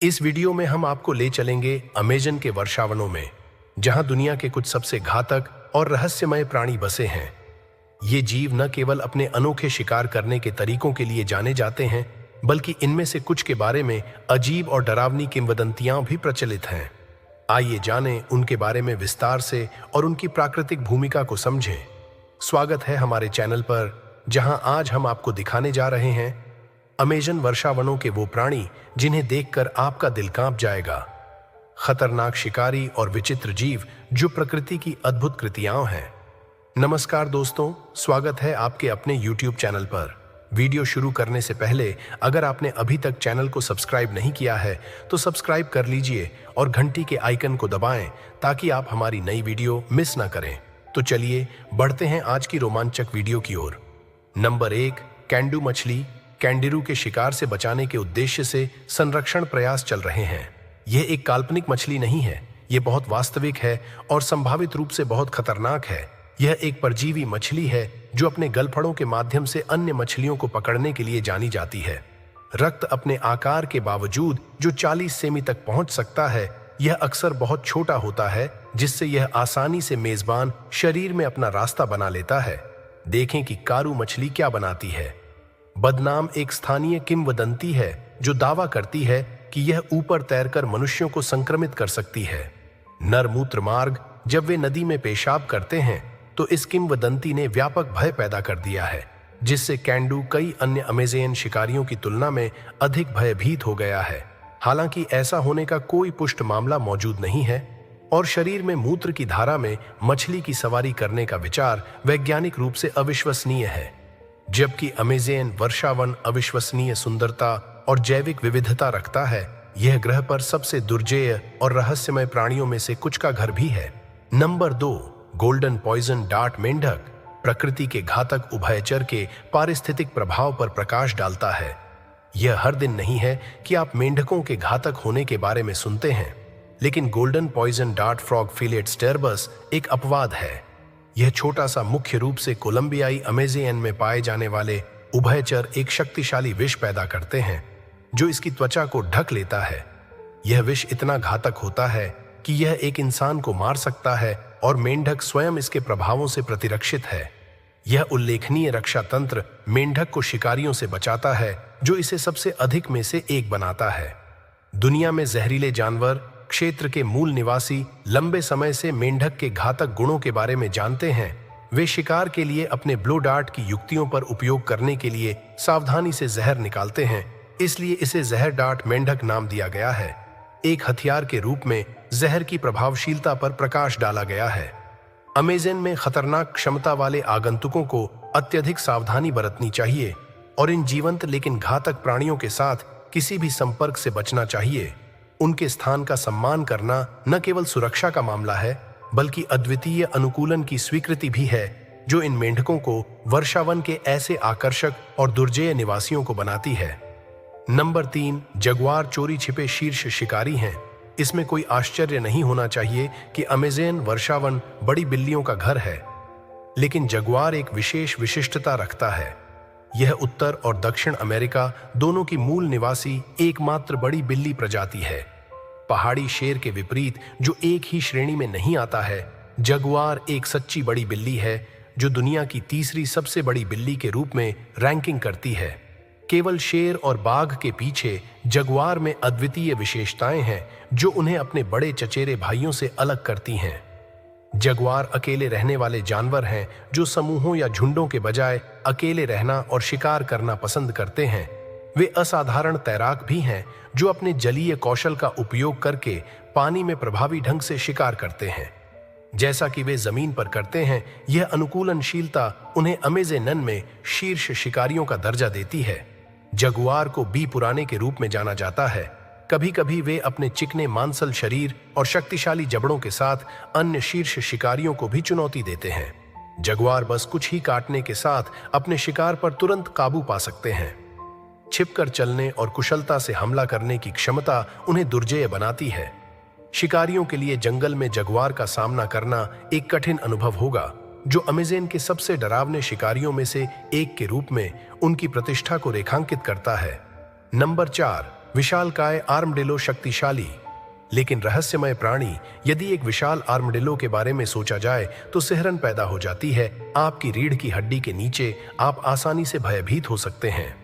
इस वीडियो में हम आपको ले चलेंगे अमेज़न के वर्षावनों में, जहां दुनिया के कुछ सबसे घातक और रहस्यमय प्राणी बसे हैं। ये जीव न केवल अपने अनोखे शिकार करने के तरीकों के लिए जाने जाते हैं, बल्कि इनमें से कुछ के बारे में अजीब और डरावनी किंवदंतियां भी प्रचलित हैं। आइए जानें उनके बारे में विस्तार से और उनकी प्राकृतिक भूमिका को समझें। स्वागत है हमारे चैनल पर, जहां आज हम आपको दिखाने जा रहे हैं अमेज़न वर्षावनों के वो प्राणी जिन्हें देखकर आपका दिल कांप जाएगा। खतरनाक शिकारी और विचित्र जीव जो प्रकृति की अद्भुत कृतियां हैं। नमस्कार दोस्तों, स्वागत है आपके अपने YouTube चैनल पर। वीडियो शुरू करने से पहले अगर आपने अभी तक चैनल को सब्सक्राइब नहीं किया है तो सब्सक्राइब कर लीजिए और घंटी के आइकन को दबाएं ताकि आप हमारी नई वीडियो मिस ना करें। तो चलिए बढ़ते हैं आज की रोमांचक वीडियो की ओर। नंबर 1, कैंडू मछली। कैंडिरू के शिकार से बचाने के उद्देश्य से संरक्षण प्रयास चल रहे हैं। यह एक काल्पनिक मछली नहीं है, यह बहुत वास्तविक है और संभावित रूप से बहुत खतरनाक है। यह एक परजीवी मछली है जो अपने गलफड़ों के माध्यम से अन्य मछलियों को पकड़ने के लिए जानी जाती है। रक्त अपने आकार के बावजूद जो 40 सेमी तक पहुंच सकता है, यह अक्सर बहुत छोटा होता है, जिससे यह आसानी से मेजबान शरीर में अपना रास्ता बना लेता है। देखें कि कारू मछली क्या बनाती है। बदनाम एक स्थानीय किंवदंती है जो दावा करती है कि यह ऊपर तैरकर मनुष्यों को संक्रमित कर सकती है। नर मूत्र मार्ग। जब वे नदी में पेशाब करते हैं तो इस किंवदंती ने व्यापक भय पैदा कर दिया है, जिससे कैंडू कई अन्य अमेज़न शिकारियों की तुलना में अधिक भयभीत हो गया है। हालांकि ऐसा होने का कोई पुष्ट मामला मौजूद नहीं है और शरीर में मूत्र की धारा में मछली की सवारी करने का विचार वैज्ञानिक रूप से अविश्वसनीय है। जबकि अमेज़न वर्षावन अविश्वसनीय सुंदरता और जैविक विविधता रखता है, यह ग्रह पर सबसे दुर्जेय और रहस्यमय प्राणियों में से कुछ का घर भी है। नंबर 2, गोल्डन पॉइजन डार्ट मेंढक। प्रकृति के घातक उभयचर के पारिस्थितिक प्रभाव पर प्रकाश डालता है। यह हर दिन नहीं है कि आप मेंढकों के घातक होने के बारे में सुनते हैं, लेकिन golden poison dart frog Phyllobates terribilis एक अपवाद है। यह छोटा सा मुख्य रूप से कोलंबियाई अमेज़न में पाए जाने वाले उभयचर एक शक्तिशाली विष पैदा करते हैं जो इसकी त्वचा को ढक लेता है। यह विष इतना घातक होता है कि यह एक इंसान को मार सकता है और मेंढक स्वयं इसके प्रभावों से प्रतिरक्षित है। यह उल्लेखनीय रक्षा तंत्र मेंढक को शिकारियों से बचाता है, जो इसे सबसे अधिक में से एक बनाता है। दुनिया में जहरीले जानवर क्षेत्र के मूल निवासी लंबे समय से मेंढक के घातक गुणों के बारे में जानते हैं। वे शिकार के लिए अपने ब्लो डार्ट की युक्तियों पर उपयोग करने के लिए सावधानी से जहर निकालते हैं, इसलिए इसे जहर डार्ट मेंढक नाम दिया गया है। एक हथियार के रूप में जहर की प्रभावशीलता पर प्रकाश डाला गया है। अमेज़न में खतरनाक क्षमता वाले आगंतुकों को अत्यधिक सावधानी बरतनी चाहिए और इन जीवंत लेकिन घातक प्राणियों के साथ किसी भी संपर्क से बचना चाहिए। उनके स्थान का सम्मान करना न केवल सुरक्षा का मामला है, बल्कि अद्वितीय अनुकूलन की स्वीकृति भी है, जो इन मेंढकों को वर्षावन के ऐसे आकर्षक और दुर्जेय निवासियों को बनाती है। नंबर 3, जगुआर चोरी छिपे शीर्ष शिकारी हैं। इसमें कोई आश्चर्य नहीं होना चाहिए कि अमेज़न वर्षावन बड़ी बिल्लियों का घर है, लेकिन जगुआर एक विशेष विशिष्टता रखता है। यह उत्तर और दक्षिण अमेरिका दोनों की मूल निवासी एकमात्र बड़ी बिल्ली प्रजाति है। पहाड़ी शेर के विपरीत, जो एक ही श्रेणी में नहीं आता है, जगुआर एक सच्ची बड़ी बिल्ली है जो दुनिया की तीसरी सबसे बड़ी बिल्ली के रूप में रैंकिंग करती है। केवल शेर और बाघ के पीछे जगुआर में अद्वितीय विशेषताएं हैं जो उन्हें अपने बड़े चचेरे भाइयों से अलग करती हैं। जगुआर अकेले रहने वाले जानवर हैं जो समूहों या झुंडों के बजाय अकेले रहना और शिकार करना पसंद करते हैं। वे असाधारण तैराक भी हैं जो अपने जलीय कौशल का उपयोग करके पानी में प्रभावी ढंग से शिकार करते हैं। जैसा कि वे जमीन पर करते हैं, यह अनुकूलनशीलता उन्हें अमेज़न में शीर्ष शिकारियों का दर्जा देती है। जगुआर को बी पुराने के रूप में जाना जाता है। कभी कभी वे अपने चिकने मांसल शरीर और शक्तिशाली जबड़ों के साथ अन्य शीर्ष शिकारियों को भी चुनौती देते हैं। जगुआर बस कुछ ही काटने के साथ अपने शिकार पर तुरंत काबू पा सकते हैं। छिपकर चलने और कुशलता से हमला करने की क्षमता उन्हें दुर्जेय बनाती है। शिकारियों के लिए जंगल में जगुआर का सामना करना एक कठिन अनुभव होगा, जो अमेज़न के सबसे डरावने शिकारियों में से एक के रूप में उनकी प्रतिष्ठा को रेखांकित करता है। नंबर 4, विशालकाय आर्मडिलो शक्तिशाली, लेकिन रहस्यमय प्राणी। यदि एक विशाल आर्मडिलो के बारे में सोचा जाए तो सिहरन पैदा हो जाती है। आपकी रीढ़ की हड्डी के नीचे आप आसानी से भयभीत हो सकते हैं।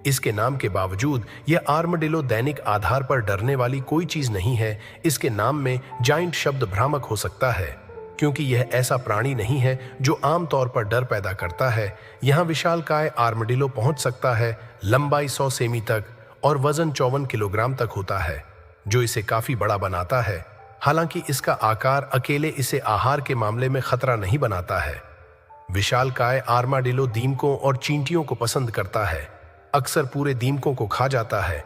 इसके नाम के बावजूद यह आर्मडिलो दैनिक आधार पर डरने वाली कोई चीज नहीं है। इसके नाम में जाइंट शब्द भ्रामक हो सकता है, क्योंकि यह ऐसा प्राणी नहीं है जो आमतौर पर डर पैदा करता है। यहाँ विशालकाय आर्मडिलो पहुंच सकता है लंबाई 100 सेमी तक और वजन 54 किलोग्राम तक होता है, जो इसे काफी बड़ा बनाता है। हालांकि इसका आकार अकेले इसे आहार के मामले में खतरा नहीं बनाता है। विशालकाय आर्माडिलो दीमकों और चींटियों को पसंद करता है, अक्सर पूरे दीमकों को खा जाता है।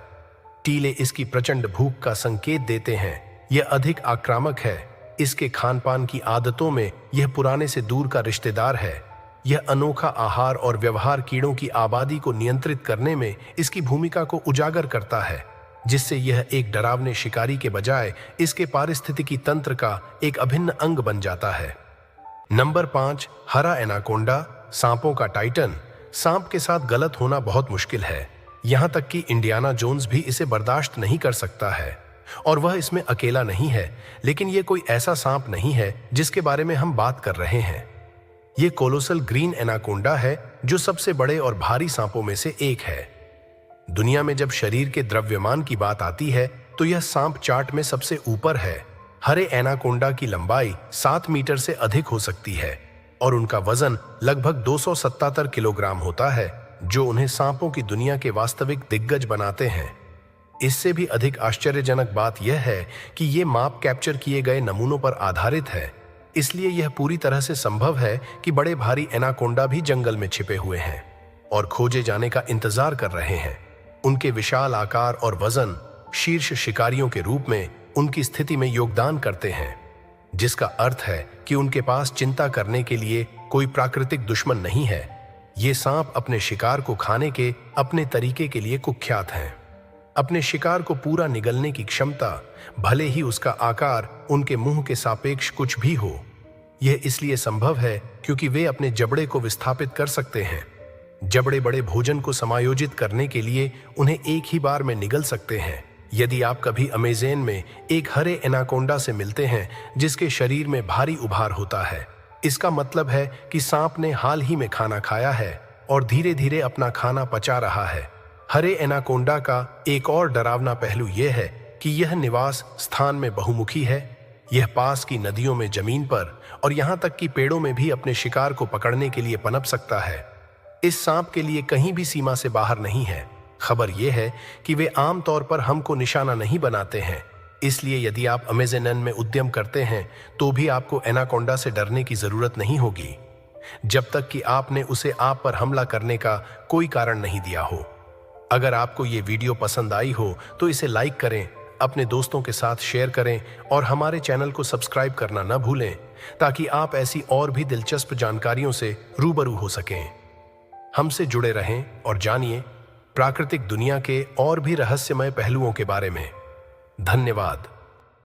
टीले इसकी प्रचंड भूख का संकेत देते हैं। यह अधिक आक्रामक है। इसके खान पान की आदतों में यह पुराने से दूर का रिश्तेदार है। यह अनोखा आहार और व्यवहार कीड़ों की आबादी को नियंत्रित करने में इसकी भूमिका को उजागर करता है, जिससे यह एक डरावने शिकारी के बजाय इसके पारिस्थितिकी तंत्र का एक अभिन्न अंग बन जाता है। नंबर 5, हरा एनाकोंडा, सांपों का टाइटन। सांप के साथ गलत होना बहुत मुश्किल है। यहां तक कि इंडियाना जोन्स भी इसे बर्दाश्त नहीं कर सकता है, और वह इसमें अकेला नहीं है। लेकिन यह कोई ऐसा सांप नहीं है जिसके बारे में हम बात कर रहे हैं। यह कोलोसल ग्रीन एनाकोंडा है, जो सबसे बड़े और भारी सांपों में से एक है। दुनिया में जब शरीर के द्रव्यमान की बात आती है तो यह सांप चार्ट में सबसे ऊपर है। हरे एनाकोंडा की लंबाई 7 मीटर से अधिक हो सकती है और उनका वजन लगभग 277 किलोग्राम होता है, जो उन्हें सांपों की दुनिया के वास्तविक दिग्गज बनाते हैं। इससे भी अधिक आश्चर्यजनक बात यह है कि ये माप कैप्चर किए गए नमूनों पर आधारित है, इसलिए यह पूरी तरह से संभव है कि बड़े भारी एनाकोंडा भी जंगल में छिपे हुए हैं और खोजे जाने का इंतजार कर रहे हैं। उनके विशाल आकार और वजन शीर्ष शिकारियों के रूप में उनकी स्थिति में योगदान करते हैं, जिसका अर्थ है कि उनके पास चिंता करने के लिए कोई प्राकृतिक दुश्मन नहीं है। ये सांप अपने शिकार को खाने के अपने तरीके के लिए कुख्यात हैं। अपने शिकार को पूरा निगलने की क्षमता, भले ही उसका आकार उनके मुंह के सापेक्ष कुछ भी हो। यह इसलिए संभव है क्योंकि वे अपने जबड़े को विस्थापित कर सकते हैं। जबड़े बड़े भोजन को समायोजित करने के लिए उन्हें एक ही बार में निगल सकते हैं। यदि आप कभी अमेज़न में एक हरे एनाकोंडा से मिलते हैं जिसके शरीर में भारी उभार होता है, इसका मतलब है कि सांप ने हाल ही में खाना खाया है और धीरे धीरे अपना खाना पचा रहा है। हरे एनाकोंडा का एक और डरावना पहलू यह है कि यह निवास स्थान में बहुमुखी है। यह पास की नदियों में, जमीन पर और यहाँ तक कि पेड़ों में भी अपने शिकार को पकड़ने के लिए पनप सकता है। इस सांप के लिए कहीं भी सीमा से बाहर नहीं है। खबर यह है कि वे आमतौर पर हमको निशाना नहीं बनाते हैं, इसलिए यदि आप अमेज़न में उद्यम करते हैं तो भी आपको एनाकोंडा से डरने की जरूरत नहीं होगी, जब तक कि आपने उसे आप पर हमला करने का कोई कारण नहीं दिया हो। अगर आपको ये वीडियो पसंद आई हो तो इसे लाइक करें, अपने दोस्तों के साथ शेयर करें और हमारे चैनल को सब्सक्राइब करना न भूलें, ताकि आप ऐसी और भी दिलचस्प जानकारियों से रूबरू हो सकें। हमसे जुड़े रहें और जानिए प्राकृतिक दुनिया के और भी रहस्यमय पहलुओं के बारे में। धन्यवाद।